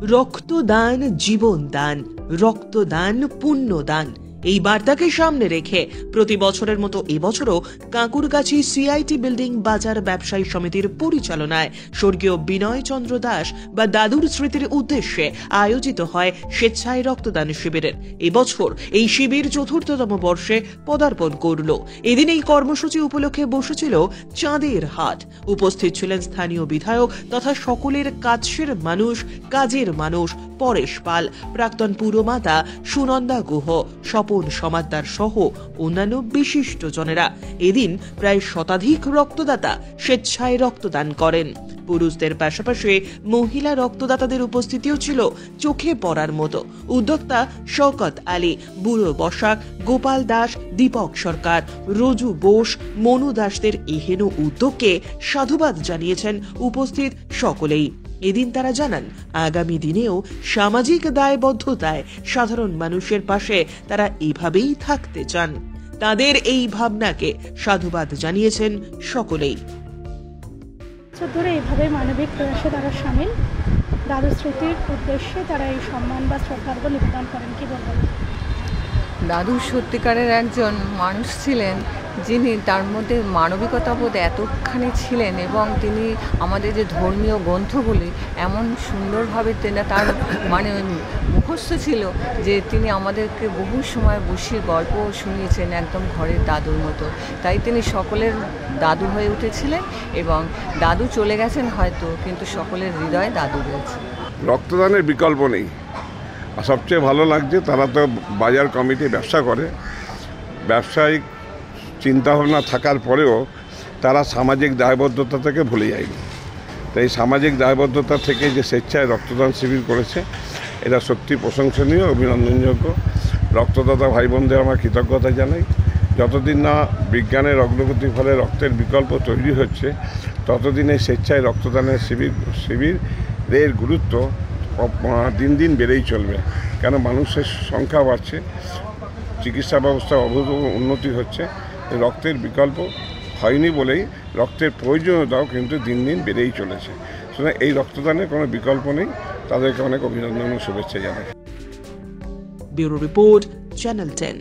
রক্তদান জীবনদান, রক্তদান পুণ্যদান, এই বার্তাকে সামনে রেখে প্রতি বছরের মতো এবছরও কাঁকুরগাছি সিআইটি বিল্ডিং বাজার ব্যবসায়ী সমিতির পরিচালনায় স্বর্গীয় বিনয় চন্দ্র দাস বা দাদুর স্মৃতির উদ্দেশ্যে আয়োজিত হয় স্বেচ্ছায় রক্তদান শিবিরের। এবছর এই শিবির চতুর্থতম বর্ষে পদার্পণ করল। এদিন এই কর্মসূচি উপলক্ষে বসেছিল চাঁদের হাট। উপস্থিত ছিলেন স্থানীয় বিধায়ক তথা সকলের কাছের মানুষ, কাজের মানুষ পরেশ পাল, প্রাক্তন পুরমাতা সুনন্দা গুহ, স্বপন সমাদ্দার সহ অন্যান্য বিশিষ্ট জনেরা। এদিন প্রায় শতাধিক রক্তদাতা স্বেচ্ছায় রক্তদান করেন। পুরুষদের পাশাপাশি মহিলা রক্তদাতাদের উপস্থিতিও ছিল চোখে পড়ার মতো। উদ্যোক্তা শওকত আলী, বুড়ো বসাক, গোপাল দাস, দীপক সরকার, রজু বোস, মনু দাসদের এহেন উদ্যোগকে সাধুবাদ জানিয়েছেন উপস্থিত সকলেই। এদিন তারা জানান আগামী দিনেও সামাজিক দায়বদ্ধতায় সাধারণ মানুষের পাশে তারা এভাবেই থাকতে চান। তাদের এই ভাবনাকে সাধুবাদ জানিয়েছেন সকলেই। ধরে এইভাবে মানবিক প্রয়াসে তারা সামিল। দাদু স্মৃতির উদ্দেশ্যে তারা এই সম্মান বা শ্রদ্ধার্ঘ নিবেদন করেন। কি বলবেন? দাদু সত্যিকারের একজন মানুষ ছিলেন, যিনি তার মধ্যে মানবিকতাবোধ এতখানি ছিলেন এবং তিনি আমাদের যে ধর্মীয় গ্রন্থগুলি এমন সুন্দরভাবে তার মুখস্থ ছিল যে তিনি আমাদেরকে বহু সময় বসিয়ে গল্প শুনিয়েছেন একদম ঘরের দাদুর মতো। তাই তিনি সকলের দাদু হয়ে উঠেছিলেন এবং দাদু চলে গেছেন হয়তো, কিন্তু সকলের হৃদয়ে দাদু রয়েছে। রক্তদানের বিকল্প নেই। আর সবচেয়ে ভালো লাগছে তারা তো বাজার কমিটি ব্যবসা করে, ব্যবসায়িক চিন্তাভাবনা থাকার পরেও তারা সামাজিক দায়বদ্ধতা থেকে ভুলে যায়নি। তাই সামাজিক দায়বদ্ধতা থেকে যে স্বেচ্ছায় রক্তদান শিবির করেছে, এটা সত্যি প্রশংসনীয়, অভিনন্দনযোগ্য। রক্তদাতা ভাই বোনদের আমার কৃতজ্ঞতা জানাই। যতদিন না বিজ্ঞানের অগ্রগতির ফলে রক্তের বিকল্প তৈরি হচ্ছে, ততদিনে স্বেচ্ছায় রক্তদানের শিবিরের গুরুত্ব দিন দিন বেড়েই চলবে। কেন মানুষের সংখ্যা বাড়ছে, চিকিৎসা ব্যবস্থা অভূতপূর্ব উন্নতি হচ্ছে। রক্তের বিকল্প হয়নি বলেই রক্তের প্রয়োজনীয়তাও কিন্তু দিন দিন বেড়েই চলেছে। সুতরাং এই রক্তদানের কোনো বিকল্প নেই। তাদেরকে অনেক অভিনন্দন ও শুভেচ্ছা জানাই। Bureau report, channel 10।